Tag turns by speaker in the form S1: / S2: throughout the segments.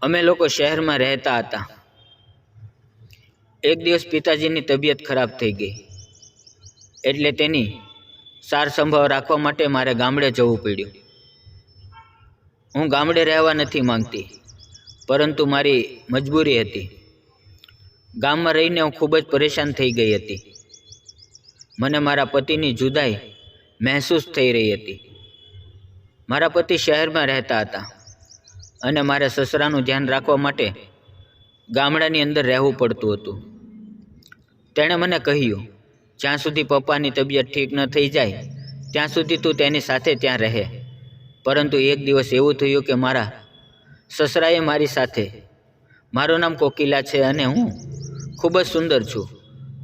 S1: અમે લોકો શહેરમાં રહેતા હતા. એક દિવસ પિતાજીની તબિયત ખરાબ થઈ ગઈ, એટલે તેની સાર સંભાળ રાખવા માટે મારે ગામડે જવું પડ્યું. હું ગામડે રહેવા નથી માંગતી, પરંતુ મારી મજબૂરી હતી. ગામમાં રહીને હું ખૂબ જ પરેશાન થઈ ગઈ હતી. મને મારા પતિની જુદાઈ મહેસૂસ થઈ રહી હતી. મારા પતિ શહેરમાં રહેતા હતા અને મારે સસરાનું ધ્યાન રાખવા માટે ગામડાની અંદર રહેવું પડતું હતું. તેણે મને કહ્યું, જ્યાં સુધી પપ્પાની તબિયત ઠીક ન થઈ જાય ત્યાં સુધી તું તેની સાથે ત્યાં રહે. પરંતુ એક દિવસ એવું થયું કે મારા સસરાએ મારી સાથે, મારું નામ કોકિલા છે અને હું ખૂબ જ સુંદર છું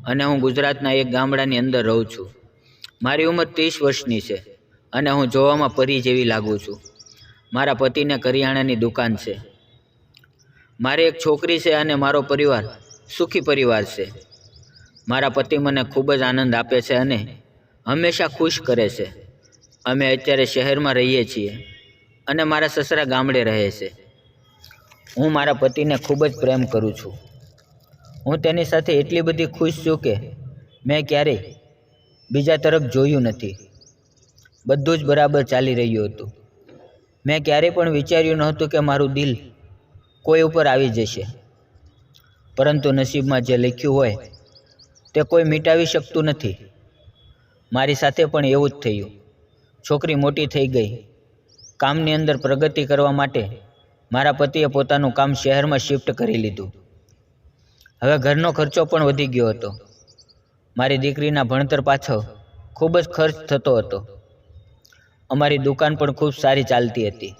S1: અને હું ગુજરાતના એક ગામડાની અંદર રહું છું. મારી ઉંમર 30 વર્ષની છે અને હું જોવામાં પરી જેવી લાગું છું. મારા પતિને કરિયાણાની દુકાન છે. મારી એક છોકરી છે અને મારો પરિવાર સુખી પરિવાર છે. મારા પતિ મને ખૂબ જ આનંદ આપે છે અને હંમેશા ખુશ કરે છે. અમે અત્યારે શહેરમાં રહીએ છીએ અને મારા સસરા ગામડે રહે છે. હું મારા પતિને ખૂબ જ પ્રેમ કરું છું. હું તેની સાથે એટલી બધી ખુશ છું કે મેં ક્યારેય બીજા તરફ જોયું નથી. બધું જ બરાબર ચાલી રહ્યું હતું. મેં ક્યારેય પણ વિચાર્યું નહોતું કે મારું દિલ કોઈ ઉપર આવી જશે. પરંતુ નસીબમાં જે લખ્યું હોય તે કોઈ મિટાવી શકતું નથી. મારી સાથે પણ એવું જ થયું. છોકરી મોટી થઈ ગઈ. કામની અંદર પ્રગતિ કરવા માટે મારા પતિએ પોતાનું કામ શહેરમાં શિફ્ટ કરી લીધું. હવે ઘરનો ખર્ચો પણ વધી ગયો હતો. મારી દીકરીના ભણતર પાછળ ખૂબ જ ખર્ચ થતો હતો. અમારી દુકાન પણ ખૂબ સારી ચાલતી હતી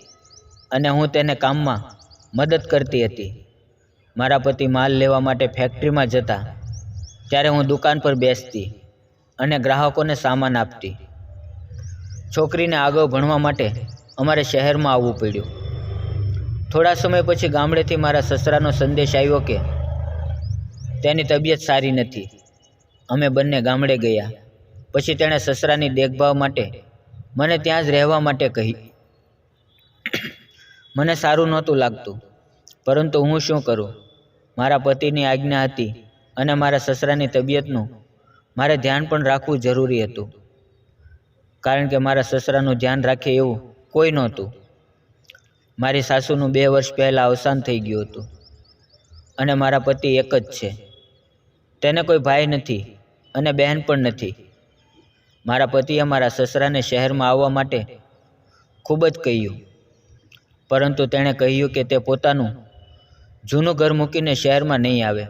S1: અને હું તેને કામમાં મદદ કરતી હતી. મારા પતિ માલ લેવા માટે ફેક્ટરીમાં જતા ત્યારે હું દુકાન પર બેસતી અને ગ્રાહકોને સામાન આપતી. છોકરીને આગળ ભણવા માટે અમારે શહેરમાં આવવું પડ્યું. થોડા સમય પછી ગામડેથી મારા સસરાનો સંદેશ આવ્યો કે તેની તબિયત સારી નથી. અમે બંને ગામડે ગયા. પછી તેણે સસરાની દેખભાળ માટે મને ત્યાં જ રહેવા માટે કહી. મને સારું નહોતું લાગતું, પરંતુ હું શું કરું? મારા પતિની આજ્ઞા હતી અને મારા સસરાની તબિયતનું મારે ધ્યાન પણ રાખવું જરૂરી હતું, કારણ કે મારા સસરાનું ધ્યાન રાખે એવું કોઈ નહોતું. મારી સાસુનું 2 વર્ષ પહેલાં અવસાન થઈ ગયું હતું અને મારા પતિ એક જ છે. તેને કોઈ ભાઈ નથી અને બહેન પણ નથી. મારા પતિએ મારા સસરાને શહેરમાં આવવા માટે ખૂબ જ કહ્યું, પરંતુ તેણે કહ્યું કે તે પોતાનું જૂનું ઘર મૂકીને શહેરમાં નહીં આવે.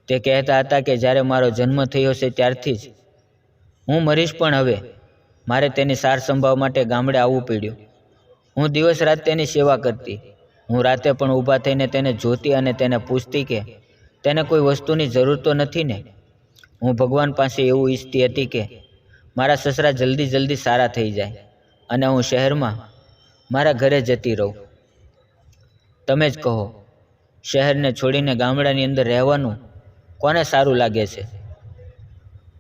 S1: તે કહેતા હતા કે જ્યારે મારો જન્મ થયો છે ત્યારથી જ હું મરીશ, પણ હવે મારે તેની સાર સંભાળ માટે ગામડે આવવું પડ્યું. હું દિવસ રાત તેની સેવા કરતી. હું રાતે પણ ઊભા થઈને તેને જોતી અને તેને પૂછતી કે તેને કોઈ વસ્તુની જરૂર તો નથી ને. હું ભગવાન પાસે એવું ઈચ્છતી હતી કે મારા સસરા જલ્દી સારા થઈ જાય અને હું શહેરમાં મારા ઘરે જતી રહું. તમે જ કહો, શહેરને છોડીને ગામડાની અંદર રહેવાનું કોને સારું લાગે છે?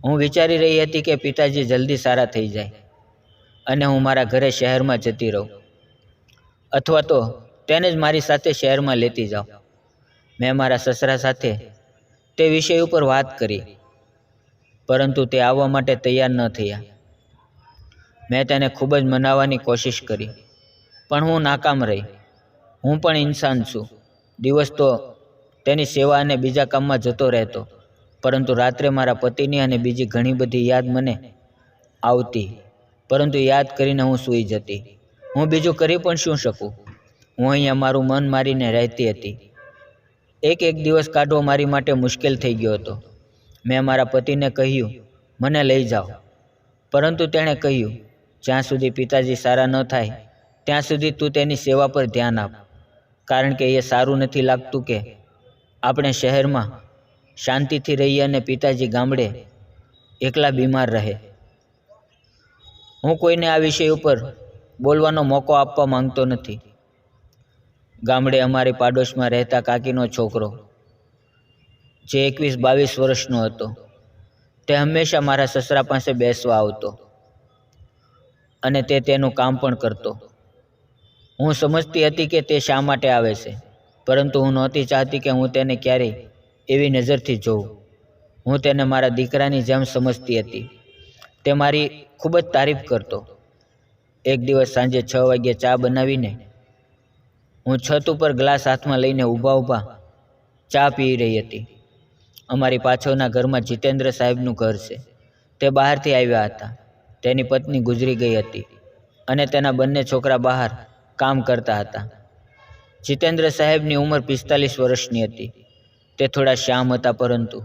S1: હું વિચારી રહી હતી કે પિતાજી જલ્દી સારા થઈ જાય અને હું મારા ઘરે શહેરમાં જતી રહું, અથવા તો તેને જ મારી સાથે શહેરમાં લેતી જાઉં. મેં મારા સસરા સાથે તે વિષય ઉપર વાત કરી, પરંતુ તે આવવા માટે તૈયાર ન થયા. મેં તેને ખૂબ જ મનાવવાની કોશિશ કરી, પણ હું નાકામ રહી. હું પણ ઇન્સાન છું. દિવસ તો તેની સેવા અને બીજા કામમાં જતો રહેતો, પરંતુ રાત્રે મારા પતિની અને બીજી ઘણી બધી યાદ મને આવતી, પરંતુ યાદ કરીને હું સૂઈ જતી. હું બીજું કરી પણ શું શકું? હું અહીંયા મારું મન મારીને રહેતી હતી. એક દિવસ કાઢવો મારી માટે મુશ્કેલ થઈ ગયો હતો. મેં મારા પતિને કહ્યું, મને લઈ જાઓ, પરંતુ તેણે કહ્યું, જ્યાં સુધી પિતાજી સારા ન થાય ત્યાં સુધી તું તેની સેવા પર ધ્યાન આપ, કારણ કે એ સારું નથી લાગતું કે આપણે શહેરમાં શાંતિથી રહીએ અને પિતાજી ગામડે એકલા બીમાર રહે. હું કોઈને આ વિષય ઉપર બોલવાનો મોકો આપવા માંગતો નથી. ગામડે અમારી પાડોશમાં રહેતા કાકીનો છોકરો, જે 21-22 વર્ષનો હતો, તે હંમેશા મારા સસરા પાસે બેસવા આવતો અને તે તેનું કામ પણ કરતો. હું સમજતી હતી કે તે શા માટે આવે છે, પરંતુ હું નહોતી ચાહતી કે હું તેને ક્યારેય એવી નજરથી જોઉં. હું તેને મારા દીકરાની જેમ સમજતી હતી. તે મારી ખૂબ જ તારીફ કરતો. એક દિવસ સાંજે 6 વાગ્યે ચા બનાવીને હું છત ઉપર ગ્લાસ હાથમાં લઈને ઊભા ચા પી રહી હતી. અમારી પાછળના ઘરમાં જીતેન્દ્ર સાહેબનું ઘર છે. તે બહારથી આવ્યા હતા. તેની પત્ની ગુજરી ગઈ હતી અને તેના બંને છોકરા બહાર કામ કરતા હતા. જીતેન્દ્ર સાહેબની ઉંમર 45 વર્ષની હતી. તે થોડા શ્યામ હતા, પરંતુ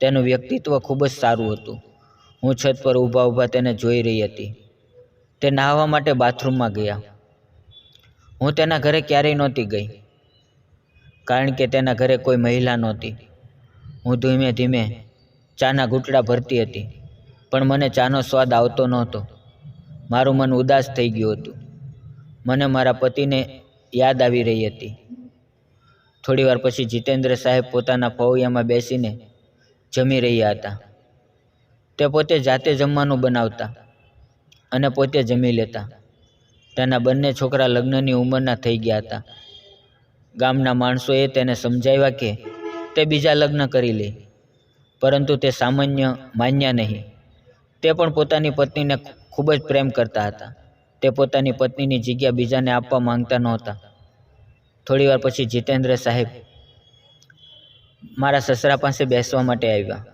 S1: તેનું વ્યક્તિત્વ ખૂબ જ સારું હતું. હું છત પર ઊભા તેને જોઈ રહી હતી. તે નહાવા માટે બાથરૂમમાં ગયા. હું તેના ઘરે ક્યારેય નહોતી ગઈ, કારણ કે તેના ઘરે કોઈ મહિલા નહોતી. હું ધીમે ધીમે ચાના ઘૂંટડા ભરતી હતી, પણ મને ચાનો સ્વાદ આવતો નહોતો. મારું મન ઉદાસ થઈ ગયું હતું. મને મારા પતિને યાદ આવી રહી હતી. થોડીવાર પછી જીતેન્દ્ર સાહેબ પોતાના ફળિયામાં બેસીને જમી રહ્યા હતા. તે પોતે જાતે જમવાનું બનાવતા અને પોતે જમી લેતા. તેના બંને છોકરા લગ્નની ઉંમરના થઈ ગયા હતા. ગામના માણસોએ તેને સમજાવ્યા કે તે બીજા લગ્ન કરી લે, પરંતુ તે માન્યા નહીં. તે પણ પોતાની પત્નીને ખૂબ જ પ્રેમ કરતા હતા. તે પોતાની પત્નીની જગ્યા બીજાને આપવા માંગતા નહોતા. થોડીવાર પછી જીતેન્દ્ર સાહેબ મારા સસરા પાસે બેસવા માટે આવ્યા.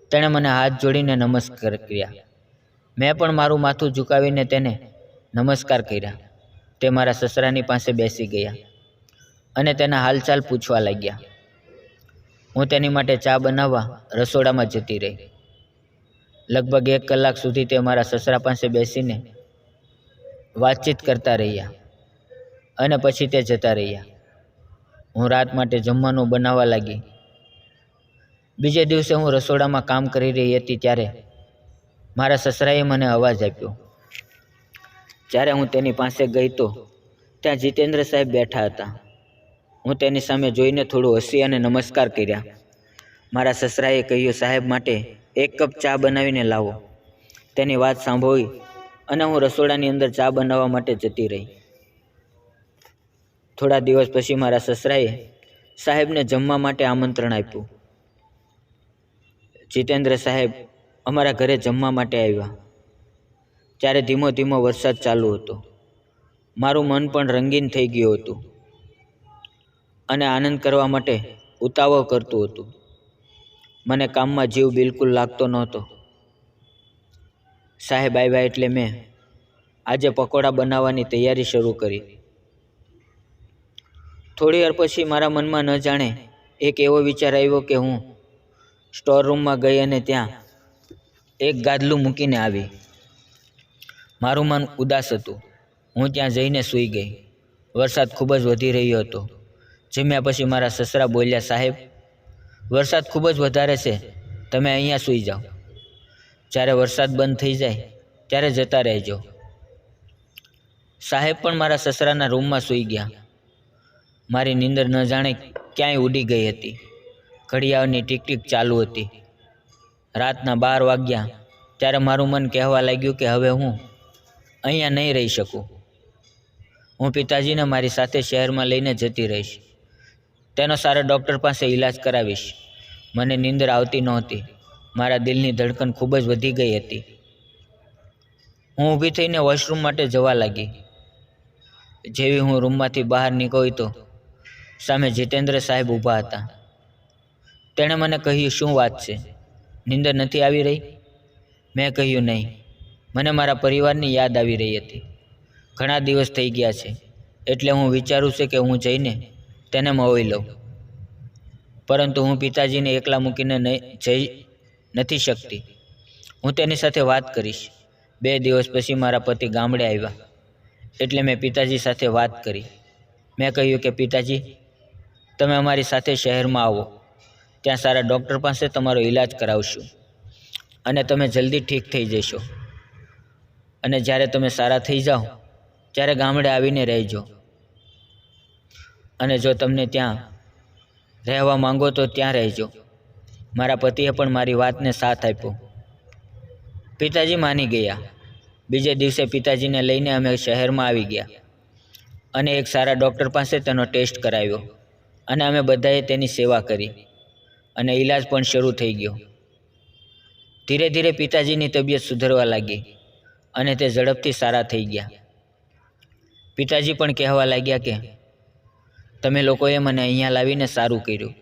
S1: તેણે મને હાથ જોડીને નમસ્કાર કર્યા. મેં પણ મારું માથું ઝુકાવીને તેને નમસ્કાર કર્યા. તે મારા સસરાની પાસે બેસી ગયા અને તેના હાલચાલ પૂછવા લાગ્યા. હું તેની માટે ચા બનાવવા રસોડામાં જતી રહી. લગભગ 1 કલાક સુધી તે મારા સસરા પાસે બેસીને વાતચીત કરતા રહ્યા અને પછી તે જતા રહ્યા. હું રાત માટે જમવાનું બનાવવા લાગી. બીજે દિવસે હું રસોડામાં કામ કરી રહી હતી ત્યારે મારા સસરાએ મને અવાજ આપ્યો. જ્યારે હું તેની પાસે ગઈ તો ત્યાં જીતેન્દ્ર સાહેબ બેઠા હતા. હું તેની સામે જોઈને થોડું હસી અને નમસ્કાર કર્યા. મારા સસરાએ કહ્યું, સાહેબ માટે 1 કપ ચા બનાવીને લાવો. તેની વાત સાંભળી અને હું રસોડાની અંદર ચા બનાવવા માટે જતી રહી. થોડા દિવસ પછી મારા સસરાએ સાહેબને જમવા માટે આમંત્રણ આપ્યું. જીતેન્દ્ર સાહેબ અમારા ઘરે જમવા માટે આવ્યા. ત્યારે ધીમો ધીમો વરસાદ ચાલુ હતો. મારું મન પણ રંગીન થઈ ગયું હતું અને આનંદ કરવા માટે ઉતાવળ કરતું હતું. મને કામમાં જીવ બિલકુલ લાગતો નહોતો. સાહેબ આવ્યા એટલે મેં આજે પકોડા બનાવવાની તૈયારી શરૂ કરી. થોડી વાર પછી મારા મનમાં ન જાણે એક એવો વિચાર આવ્યો કે હું સ્ટોર રૂમમાં ગઈ અને ત્યાં એક ગાદલું મૂકીને આવી. મારું મન ઉદાસ હતું. હું ત્યાં જઈને સૂઈ ગઈ. વરસાદ ખૂબ જ વધી રહ્યો હતો. જમ્યા પછી મારા સસરા બોલ્યા, સાહેબ વરસાદ ખૂબ જ વધારે છે, તમે અહીંયા સૂઈ જાઓ. જ્યારે વરસાદ બંધ થઈ જાય ત્યારે જતા રહેજો. સાહેબ પણ મારા સસરાના રૂમમાં સૂઈ ગયા. મારી નીંદર ન જાણે ક્યાંય ઉડી ગઈ હતી. ઘડિયાળની ટીક ટીક ચાલુ હતી. રાતના 12 વાગ્યા ત્યારે મારું મન કહેવા લાગ્યું કે હવે હું અહીંયા નહીં રહી શકું. હું પિતાજીને મારી સાથે શહેરમાં લઈને જતી રહીશ. તેનો સારા ડૉક્ટર પાસે ઈલાજ કરાવીશ. મને નીંદર આવતી નહોતી. મારા દિલની ધડકન ખૂબ જ વધી ગઈ હતી. હું ઊભી થઈને વોશરૂમ માટે જવા લાગી. જેવી હું રૂમમાંથી બહાર નીકળી તો સામે જીતેન્દ્ર સાહેબ ઊભા હતા. તેણે મને કહ્યું, શું વાત છે? નીંદર નથી આવી રહી? મેં કહ્યું, નહીં. મને મારા પરિવારની યાદ આવી રહી હતી. ઘણા દિવસ થઈ ગયા છે, એટલે હું વિચારું છું કે હું જઈને તેને મળી લઉં. પરંતુ હું પિતાજીને એકલા મૂકીને જઈ નથી શકતી. હું તેની સાથે વાત કરીશ. 2 દિવસ પછી મારા પતિ ગામડે આવ્યા, એટલે મેં પિતાજી સાથે વાત કરી. મેં કહ્યું કે પિતાજી, તમે અમારી સાથે શહેરમાં આવો. ત્યાં સારા ડૉક્ટર પાસે તમારો ઈલાજ કરાવશું અને તમે જલ્દી ઠીક થઈ જશો. અને જ્યારે તમે સારા થઈ જાઓ ત્યારે ગામડે આવીને રહેજો. અને જો તમને ત્યાં રહેવા માંગો તો ત્યાં રહેજો. મારા પતિએ પણ મારી વાતને સાથ આપ્યો. પિતાજી માની ગયા. બીજે દિવસે પિતાજીને લઈને અમે શહેરમાં આવી ગયા. અને એક સારા ડૉક્ટર પાસે તેનો ટેસ્ટ કરાવ્યો અને અમે બધાએ તેની સેવા કરી અને ઈલાજ પણ શરૂ થઈ ગયો. ધીરે ધીરે પિતાજીની તબિયત સુધરવા લાગી અને તે ઝડપથી સારા થઈ ગયા. પિતાજી પણ કહેવા લાગ્યા કે તમે લોકોએ મને અહીંયા લાવીને સારું કર્યું.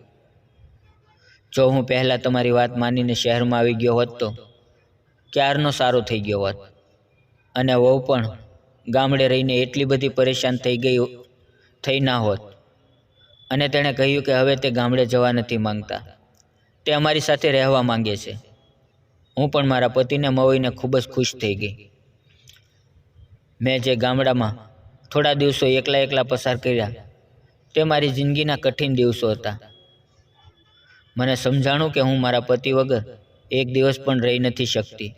S1: જો હું પહેલાં તમારી વાત માનીને શહેરમાં આવી ગયો હોત તો ક્યારનો સારો થઈ ગયો હોત. અને વહુ પણ ગામડે રહીને એટલી બધી પરેશાન થઈ ના હોત. અને તેણે કહ્યું કે હવે તે ગામડે જવા નથી માંગતા, તે અમારી સાથે રહેવા માંગે છે. હું પણ મારા પતિને મળીને ખૂબ જ ખુશ થઈ ગઈ. મેં જે ગામડામાં થોડા દિવસો એકલા પસાર કર્યા તે મારી જિંદગીના કઠિન દિવસો હતા. મને સમજાણું કે હું મારા પતિ વગર એક દિવસ પણ રહી નથી શકતી.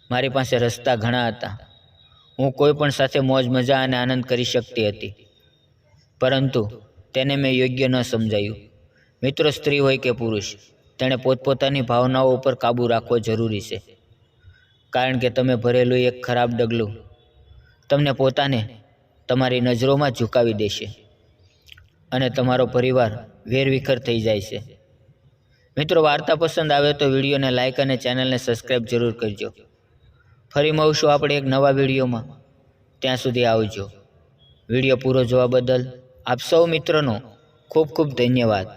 S1: મારી પાસે રસ્તા ઘણા હતા. હું કોઈ પણ સાથે મોજ મજા અને આનંદ કરી શકતી હતી, પરંતુ તેને મેં યોગ્ય ન સમજાયું. મિત્રો, સ્ત્રી હોય કે પુરુષ, તેણે પોતપોતાની ભાવનાઓ ઉપર કાબૂ રાખવો જરૂરી છે. કારણ કે તમે ભરેલું એક ખરાબ ડગલું તમને પોતાને તમારી નજરોમાં ઝુકાવી દેશે અને તમારો પરિવાર વેરવિખેર થઈ જાય છે. મિત્રો, વાર્તા પસંદ આવે તો વિડીયોને લાઇક અને ચેનલને સબસ્ક્રાઈબ જરૂર કરજો. ફરી મળશું આપણે એક નવા વિડીયોમાં. ત્યાં સુધી આવજો. વિડીયો પૂરો જોવા બદલ આપ સૌ મિત્રોનો ખૂબ ખૂબ ધન્યવાદ.